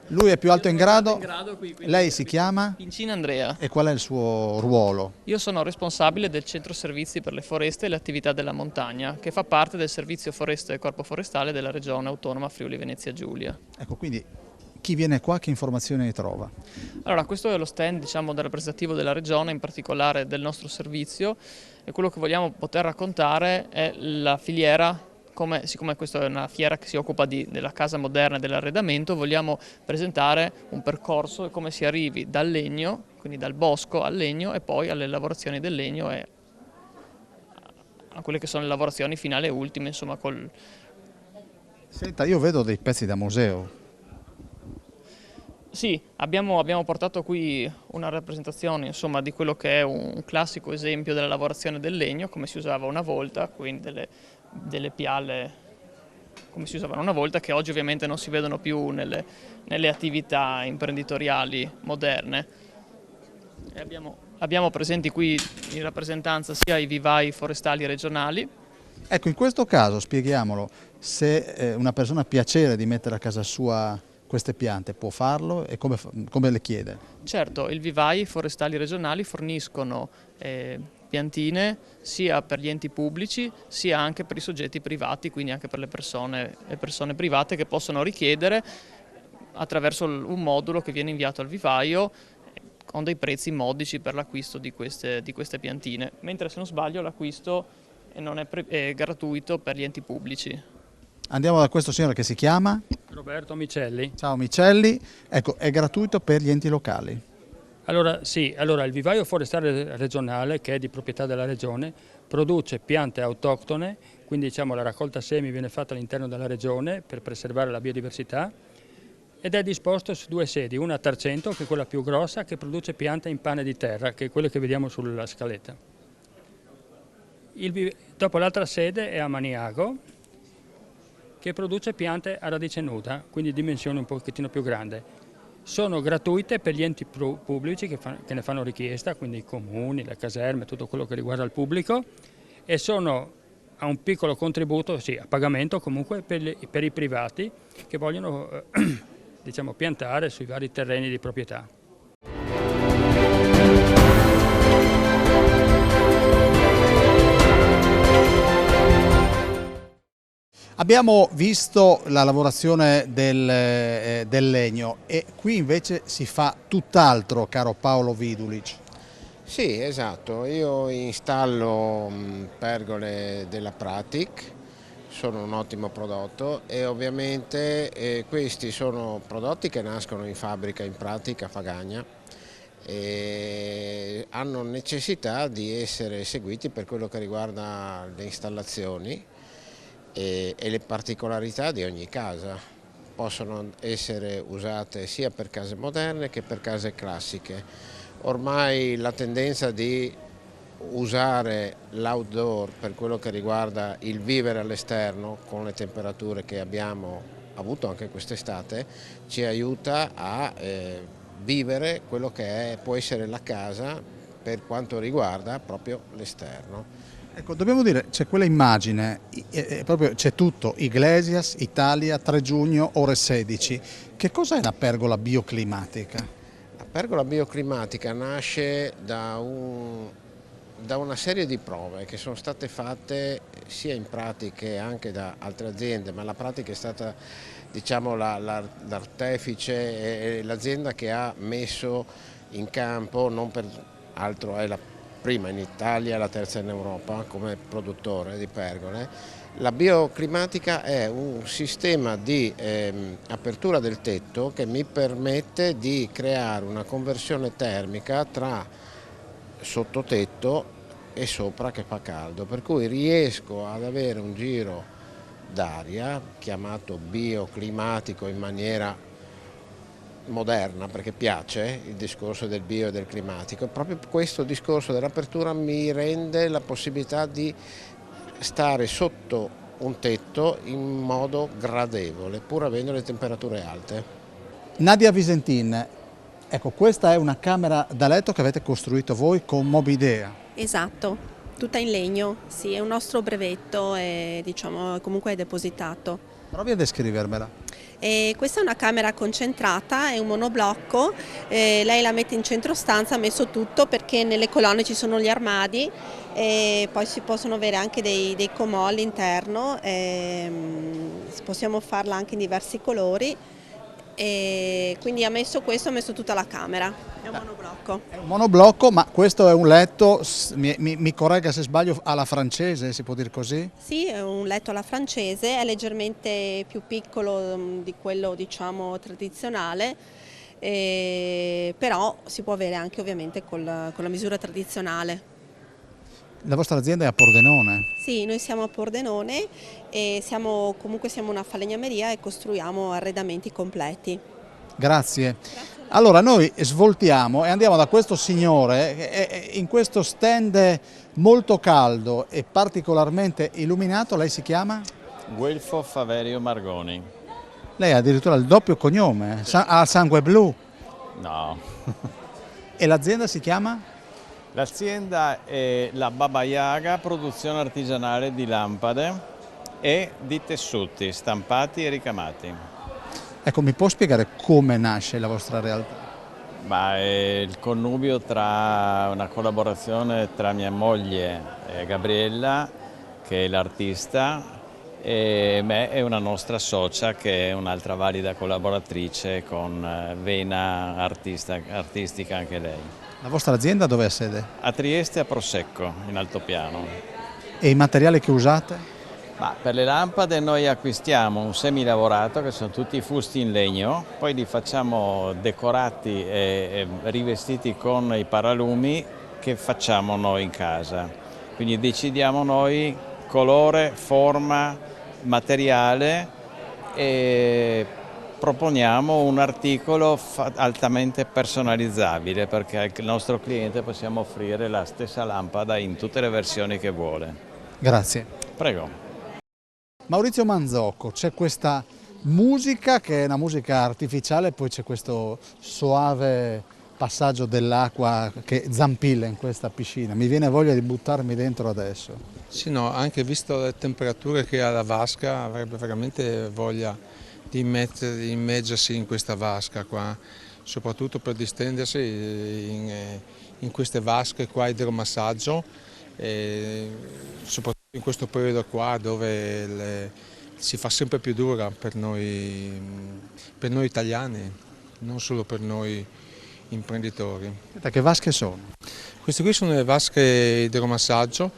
Lui è più alto in grado, qui, lei si chiama? Pincina Andrea. E qual è il suo ruolo? Io sono responsabile del Centro Servizi per le Foreste e le Attività della Montagna, che fa parte del Servizio Foreste e Corpo Forestale della Regione Autonoma Friuli Venezia Giulia. Ecco, quindi chi viene qua che informazioni trova? Allora, questo è lo stand, diciamo, del rappresentativo della Regione, in particolare del nostro servizio, e quello che vogliamo poter raccontare è la filiera. Siccome questa è una fiera che si occupa della casa moderna e dell'arredamento, vogliamo presentare un percorso e come si arrivi dal legno, quindi dal bosco al legno, e poi alle lavorazioni del legno e a quelle che sono le lavorazioni finali e ultime, insomma. Senta, io vedo dei pezzi da museo. Sì, abbiamo portato qui una rappresentazione, insomma, di quello che è un classico esempio della lavorazione del legno, come si usava una volta, quindi delle piale come si usavano una volta, che oggi ovviamente non si vedono più nelle attività imprenditoriali moderne. E abbiamo presenti qui in rappresentanza sia i vivai forestali regionali. Ecco, in questo caso, spieghiamolo, se una persona ha piacere di mettere a casa sua queste piante, può farlo e come le chiede? Certo, i vivai forestali regionali forniscono piantine sia per gli enti pubblici sia anche per i soggetti privati, quindi anche per le persone private che possono richiedere attraverso un modulo che viene inviato al vivaio con dei prezzi modici per l'acquisto di queste piantine, mentre se non sbaglio l'acquisto è gratuito per gli enti pubblici. Andiamo da questo signore che si chiama? Roberto Micelli. Ciao Micelli, ecco, è gratuito per gli enti locali? Allora sì, il vivaio forestale regionale, che è di proprietà della regione, produce piante autoctone, quindi diciamo la raccolta semi viene fatta all'interno della regione per preservare la biodiversità, ed è disposto su due sedi, una a Tarcento, che è quella più grossa, che produce piante in pane di terra, che è quella che vediamo sulla scaletta. Dopo l'altra sede è a Maniago, che produce piante a radice nuda, quindi dimensione un pochettino più grande. Sono gratuite per gli enti pubblici che ne fanno richiesta, quindi i comuni, le caserme, tutto quello che riguarda il pubblico, e sono a un piccolo contributo, sì, a pagamento comunque, per i privati che vogliono diciamo, piantare sui vari terreni di proprietà. Abbiamo visto la lavorazione del legno e qui invece si fa tutt'altro, caro Paolo Vidulic. Sì, esatto, io installo pergole della Pratic, sono un ottimo prodotto e ovviamente questi sono prodotti che nascono in fabbrica in Pratic a Fagagna e hanno necessità di essere eseguiti per quello che riguarda le installazioni e le particolarità di ogni casa. Possono essere usate sia per case moderne che per case classiche. Ormai la tendenza di usare l'outdoor per quello che riguarda il vivere all'esterno con le temperature che abbiamo avuto anche quest'estate ci aiuta a vivere quello che può essere la casa per quanto riguarda proprio l'esterno. Ecco, dobbiamo dire, c'è quella immagine, proprio c'è tutto, Iglesias, Italia, 3 giugno, ore 16. Che cos'è la pergola bioclimatica? La pergola bioclimatica nasce da una serie di prove che sono state fatte sia in Pratic che anche da altre aziende, ma la Pratic è stata, diciamo, l'artefice e l'azienda che ha messo in campo, non per altro è la prima in Italia e la terza in Europa come produttore di pergole. La bioclimatica è un sistema di apertura del tetto che mi permette di creare una conversione termica tra sottotetto e sopra che fa caldo, per cui riesco ad avere un giro d'aria chiamato bioclimatico in maniera moderna, perché piace il discorso del bio e del climatico. Proprio questo discorso dell'apertura mi rende la possibilità di stare sotto un tetto in modo gradevole, pur avendo le temperature alte. Nadia Visentin, ecco, questa è una camera da letto che avete costruito voi con Mobidea. Esatto, tutta in legno, sì, è un nostro brevetto e diciamo comunque è depositato. Provi a descrivermela. E questa è una camera concentrata, è un monoblocco, lei la mette in centro stanza, ha messo tutto perché nelle colonne ci sono gli armadi e poi si possono avere anche dei comò all'interno, possiamo farla anche in diversi colori. E quindi ha messo questo, ha messo tutta la camera, è un monoblocco. È un monoblocco, ma questo è un letto, mi corregga se sbaglio, alla francese, si può dire così? Sì, è un letto alla francese, è leggermente più piccolo di quello diciamo tradizionale, però si può avere anche ovviamente con la misura tradizionale. La vostra azienda è a Pordenone? Sì, noi siamo a Pordenone e siamo una falegnameria e costruiamo arredamenti completi. Grazie. Allora noi svoltiamo e andiamo da questo signore in questo stand molto caldo e particolarmente illuminato. Lei si chiama? Guelfo Faverio Margoni. Lei ha addirittura il doppio cognome, ha sangue blu. No. E l'azienda si chiama? L'azienda è la Baba Yaga, produzione artigianale di lampade e di tessuti stampati e ricamati. Ecco, mi può spiegare come nasce la vostra realtà? È il connubio tra una collaborazione tra mia moglie Gabriella, che è l'artista, e me e una nostra socia che è un'altra valida collaboratrice con vena artistica anche lei. La vostra azienda dove ha sede? A Trieste, a Prosecco, in altopiano. E i materiali che usate? Per le lampade noi acquistiamo un semilavorato che sono tutti fusti in legno, poi li facciamo decorati e rivestiti con i paralumi che facciamo noi in casa. Quindi decidiamo noi colore, forma, materiale e proponiamo un articolo altamente personalizzabile perché al nostro cliente possiamo offrire la stessa lampada in tutte le versioni che vuole. Grazie. Prego. Maurizio Manzocco, c'è questa musica che è una musica artificiale, poi c'è questo soave passaggio dell'acqua che zampilla in questa piscina. Mi viene voglia di buttarmi dentro adesso. Sì, no, anche visto le temperature che ha la vasca avrebbe veramente voglia di immergersi in questa vasca qua, soprattutto per distendersi in queste vasche qua idromassaggio, soprattutto in questo periodo qua dove si fa sempre più dura per noi italiani, non solo per noi imprenditori. Da che vasche sono? Queste qui sono le vasche idromassaggio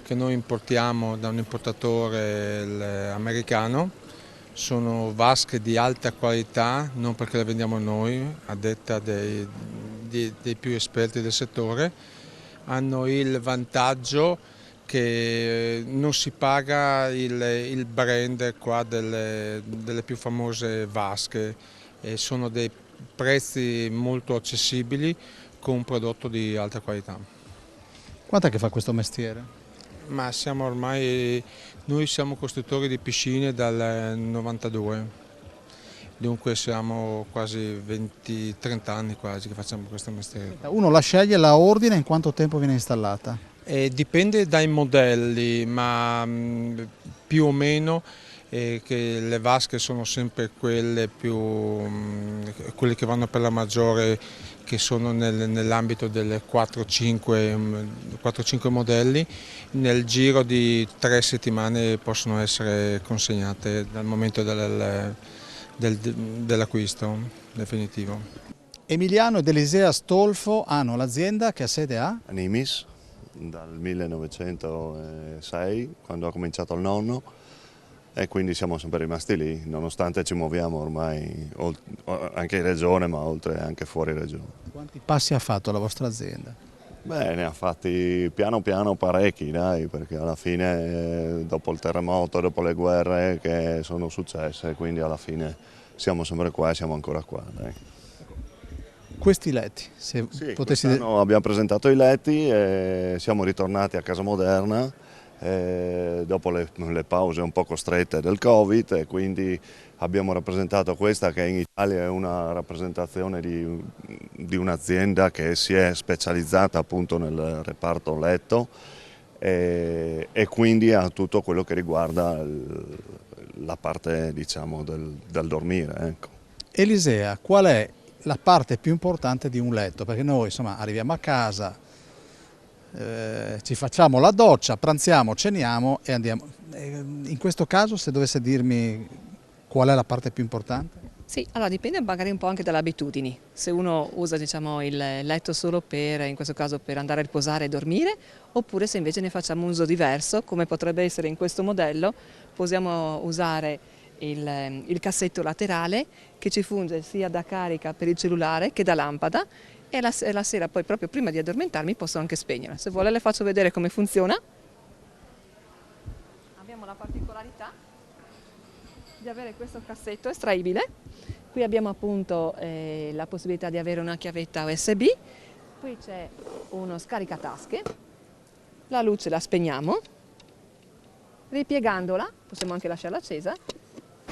che noi importiamo da un importatore americano. Sono vasche di alta qualità, non perché le vendiamo noi, a detta dei più esperti del settore. Hanno il vantaggio che non si paga il brand qua delle più famose vasche, e sono dei prezzi molto accessibili con un prodotto di alta qualità. Quant'è che fa questo mestiere? Noi siamo costruttori di piscine dal 92, dunque siamo quasi 20-30 anni quasi che facciamo questo mestiere. Uno la sceglie, la ordina, in quanto tempo viene installata? Dipende dai modelli, ma più o meno che le vasche sono sempre quelle che vanno per la maggiore, che sono nell'ambito delle 4-5 modelli. Nel giro di 3 settimane possono essere consegnate dal momento dell'acquisto definitivo. Emiliano ed Elisea Stolfo hanno l'azienda che ha sede a Nimis dal 1906, quando ha cominciato il nonno, e quindi siamo sempre rimasti lì, nonostante ci muoviamo ormai anche in regione, ma oltre anche fuori regione. Quanti passi ha fatto la vostra azienda? Beh, ne ha fatti piano piano parecchi, dai, perché alla fine dopo il terremoto, dopo le guerre che sono successe, quindi alla fine siamo sempre qua e siamo ancora qua, dai. Questi letti, se potessi dire. Abbiamo presentato i letti e siamo ritornati a Casa Moderna dopo le pause un po' costrette del Covid, e quindi abbiamo rappresentato questa che in Italia è una rappresentazione di un'azienda che si è specializzata appunto nel reparto letto e quindi a tutto quello che riguarda la parte diciamo del dormire. Ecco. Elisea, qual è la parte più importante di un letto? Perché noi insomma arriviamo a casa, ci facciamo la doccia, pranziamo, ceniamo e andiamo. In questo caso, se dovesse dirmi qual è la parte più importante? Sì, allora dipende magari un po' anche dalle abitudini. Se uno usa diciamo, il letto solo per, in questo caso per andare a riposare e dormire, oppure se invece ne facciamo un uso diverso, come potrebbe essere in questo modello, possiamo usare il cassetto laterale che ci funge sia da carica per il cellulare che da lampada, e la sera poi proprio prima di addormentarmi posso anche spegnere. Se vuole le faccio vedere come funziona. Abbiamo la particolarità di avere questo cassetto estraibile. Qui abbiamo appunto la possibilità di avere una chiavetta USB, qui c'è uno scaricatasche, la luce la spegniamo, ripiegandola, possiamo anche lasciarla accesa,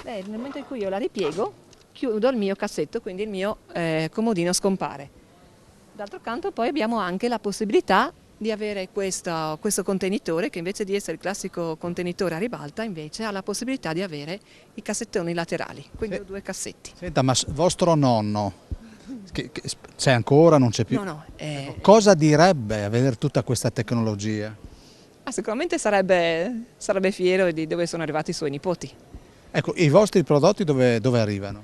e nel momento in cui io la ripiego chiudo il mio cassetto, quindi il mio comodino scompare. D'altro canto poi abbiamo anche la possibilità di avere questo contenitore che invece di essere il classico contenitore a ribalta invece ha la possibilità di avere i cassettoni laterali, quindi ho due cassetti. Senta, ma vostro nonno c'è ancora, non c'è più? No. Cosa direbbe a vedere tutta questa tecnologia? Sicuramente sarebbe fiero di dove sono arrivati i suoi nipoti. Ecco, i vostri prodotti dove arrivano?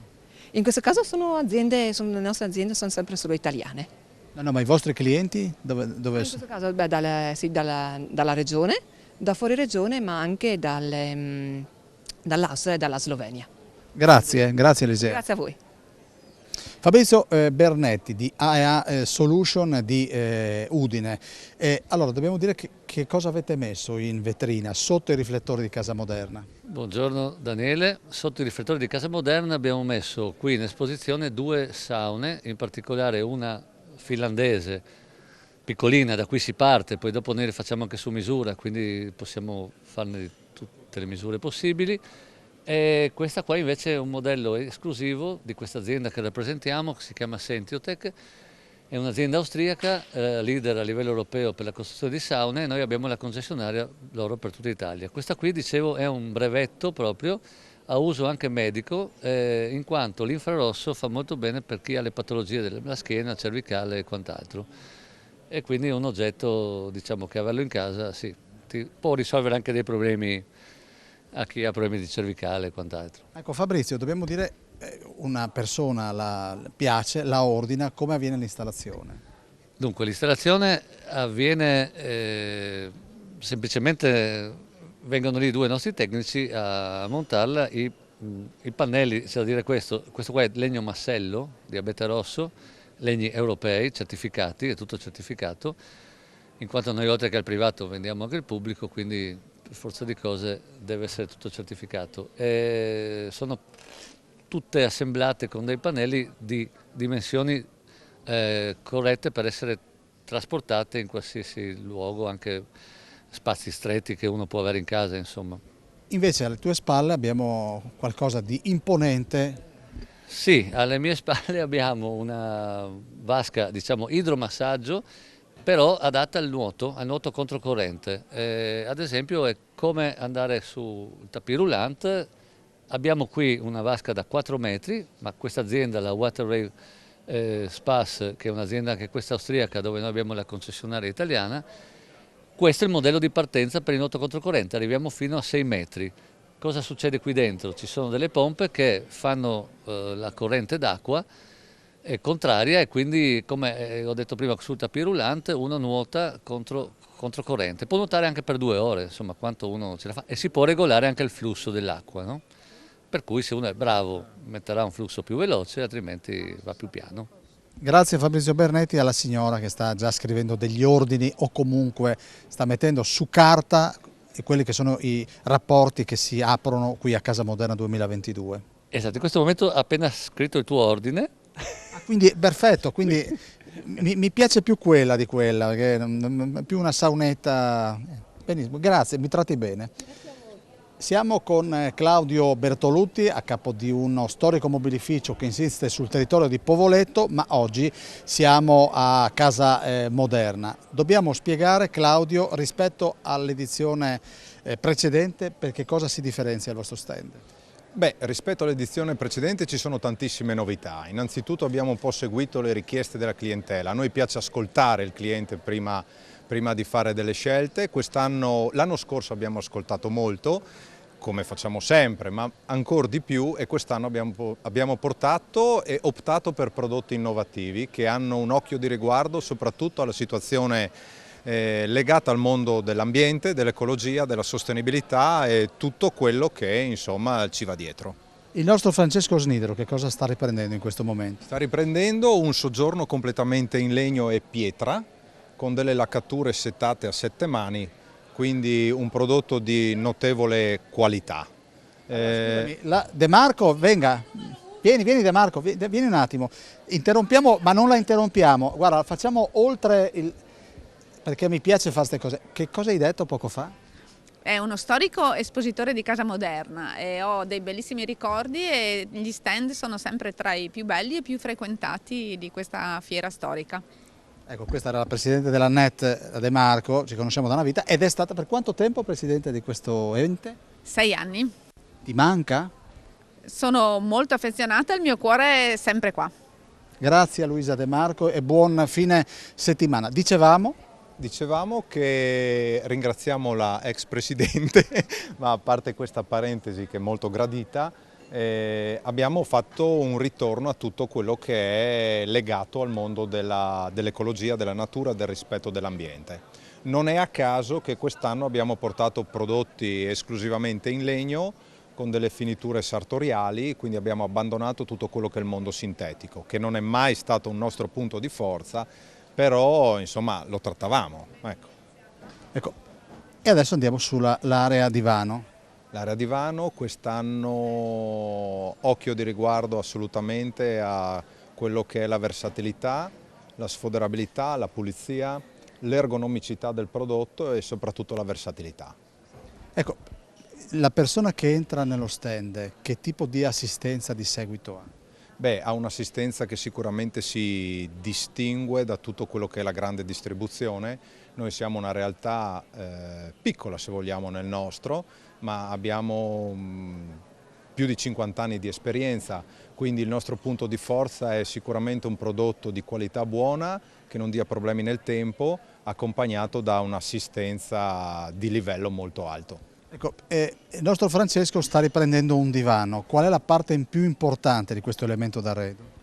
In questo caso le nostre aziende sono sempre solo italiane. No, ma i vostri clienti dove In questo caso dalla regione, da fuori regione, ma anche dall'Austria e dalla Slovenia. Grazie Elisea. Grazie a voi. Fabrizio Bernetti di AEA Solution di Udine. Allora, dobbiamo dire che cosa avete messo in vetrina sotto i riflettori di Casa Moderna? Buongiorno Daniele, sotto i riflettori di Casa Moderna abbiamo messo qui in esposizione due saune, in particolare una finlandese piccolina, da cui si parte, poi dopo noi le facciamo anche su misura, quindi possiamo farne tutte le misure possibili. E questa qua invece è un modello esclusivo di questa azienda che rappresentiamo, che si chiama Sentiotec, è un'azienda austriaca, leader a livello europeo per la costruzione di saune, e noi abbiamo la concessionaria loro per tutta Italia. Questa qui, dicevo, è un brevetto proprio a uso anche medico, in quanto l'infrarosso fa molto bene per chi ha le patologie della schiena, cervicale e quant'altro. E quindi è un oggetto, diciamo, che averlo in casa sì, può risolvere anche dei problemi a chi ha problemi di cervicale e quant'altro. Ecco Fabrizio, dobbiamo dire, una persona la piace, la ordina, come avviene l'installazione? Dunque l'installazione avviene semplicemente, vengono lì due nostri tecnici a montarla, i pannelli, c'è da dire questo qua è legno massello di abete rosso, legni europei certificati, è tutto certificato, in quanto noi oltre che al privato vendiamo anche al pubblico, quindi per forza di cose deve essere tutto certificato. Sono tutte assemblate con dei pannelli di dimensioni corrette per essere trasportate in qualsiasi luogo, anche spazi stretti che uno può avere in casa, insomma. Invece alle tue spalle abbiamo qualcosa di imponente. Sì, alle mie spalle abbiamo una vasca, diciamo, idromassaggio, però adatta al nuoto controcorrente. Ad esempio è come andare sul tapis roulant. Abbiamo qui una vasca da 4 metri, ma questa azienda, la Waterway Spas, che è un'azienda anche questa austriaca dove noi abbiamo la concessionaria italiana, questo è il modello di partenza per il nuoto controcorrente, arriviamo fino a 6 metri. Cosa succede qui dentro? Ci sono delle pompe che fanno la corrente d'acqua contraria, e quindi, come ho detto prima, sul tapis roulant uno nuota controcorrente. Può nuotare anche per 2 ore, insomma, quanto uno ce la fa, e si può regolare anche il flusso dell'acqua, no? Per cui se uno è bravo metterà un flusso più veloce, altrimenti va più piano. Grazie Fabrizio Bernetti, alla signora che sta già scrivendo degli ordini o comunque sta mettendo su carta quelli che sono i rapporti che si aprono qui a Casa Moderna 2022. Esatto, in questo momento ha appena scritto il tuo ordine. Quindi perfetto, quindi mi piace più quella di quella, perché è più una saunetta. Benissimo, grazie, mi tratti bene. Siamo con Claudio Bertolutti, a capo di uno storico mobilificio che insiste sul territorio di Povoletto, ma oggi siamo a Casa Moderna. Dobbiamo spiegare, Claudio, rispetto all'edizione precedente, per che cosa si differenzia il vostro stand? Beh, rispetto all'edizione precedente ci sono tantissime novità. Innanzitutto abbiamo un po' seguito le richieste della clientela. A noi piace ascoltare il cliente prima di fare delle scelte. L'anno scorso abbiamo ascoltato molto, come facciamo sempre, ma ancora di più, e quest'anno abbiamo portato e optato per prodotti innovativi che hanno un occhio di riguardo soprattutto alla situazione legata al mondo dell'ambiente, dell'ecologia, della sostenibilità e tutto quello che insomma ci va dietro. Il nostro Francesco Snidero che cosa sta riprendendo in questo momento? Sta riprendendo un soggiorno completamente in legno e pietra, con delle laccature settate a 7 mani, quindi un prodotto di notevole qualità. De Marco, venga, vieni De Marco, vieni un attimo, interrompiamo ma non la interrompiamo, guarda, facciamo oltre il... perché mi piace fare queste cose. Che cosa hai detto poco fa? È uno storico espositore di Casa Moderna e ho dei bellissimi ricordi e gli stand sono sempre tra i più belli e più frequentati di questa fiera storica. Ecco, questa era la presidente della NET De Marco, ci conosciamo da una vita, ed è stata per quanto tempo presidente di questo ente? 6 anni. Ti manca? Sono molto affezionata, il mio cuore è sempre qua. Grazie a Luisa De Marco e buon fine settimana. Dicevamo che ringraziamo la ex presidente, ma a parte questa parentesi che è molto gradita, abbiamo fatto un ritorno a tutto quello che è legato al mondo dell'ecologia, della natura, del rispetto dell'ambiente. Non è a caso che quest'anno abbiamo portato prodotti esclusivamente in legno con delle finiture sartoriali, quindi abbiamo abbandonato tutto quello che è il mondo sintetico, che non è mai stato un nostro punto di forza, però insomma lo trattavamo. Ecco. E adesso andiamo sull'area divano. L'area divano quest'anno occhio di riguardo assolutamente a quello che è la versatilità, la sfoderabilità, la pulizia, l'ergonomicità del prodotto e soprattutto la versatilità. Ecco, la persona che entra nello stand, che tipo di assistenza di seguito ha? Beh, ha un'assistenza che sicuramente si distingue da tutto quello che è la grande distribuzione. Noi siamo una realtà piccola, se vogliamo, nel nostro, ma abbiamo più di 50 anni di esperienza, quindi il nostro punto di forza è sicuramente un prodotto di qualità buona, che non dia problemi nel tempo, accompagnato da un'assistenza di livello molto alto. Ecco, il nostro Francesco sta riprendendo un divano. Qual è la parte più importante di questo elemento d'arredo?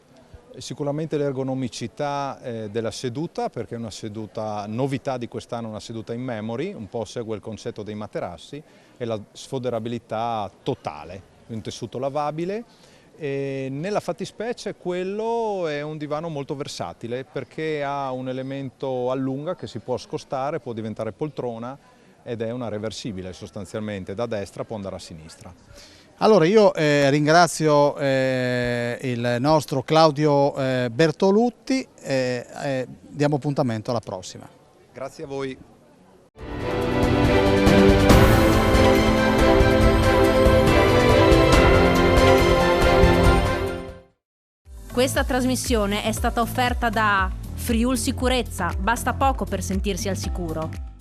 Sicuramente l'ergonomicità della seduta, perché è una seduta, novità di quest'anno, una seduta in memory, un po' segue il concetto dei materassi, e la sfoderabilità totale, un tessuto lavabile. E nella fattispecie quello è un divano molto versatile perché ha un elemento allunga che si può scostare, può diventare poltrona ed è una reversibile sostanzialmente, da destra può andare a sinistra. Allora io ringrazio il nostro Claudio Bertolutti e diamo appuntamento alla prossima. Grazie a voi. Questa trasmissione è stata offerta da Friul Sicurezza, basta poco per sentirsi al sicuro.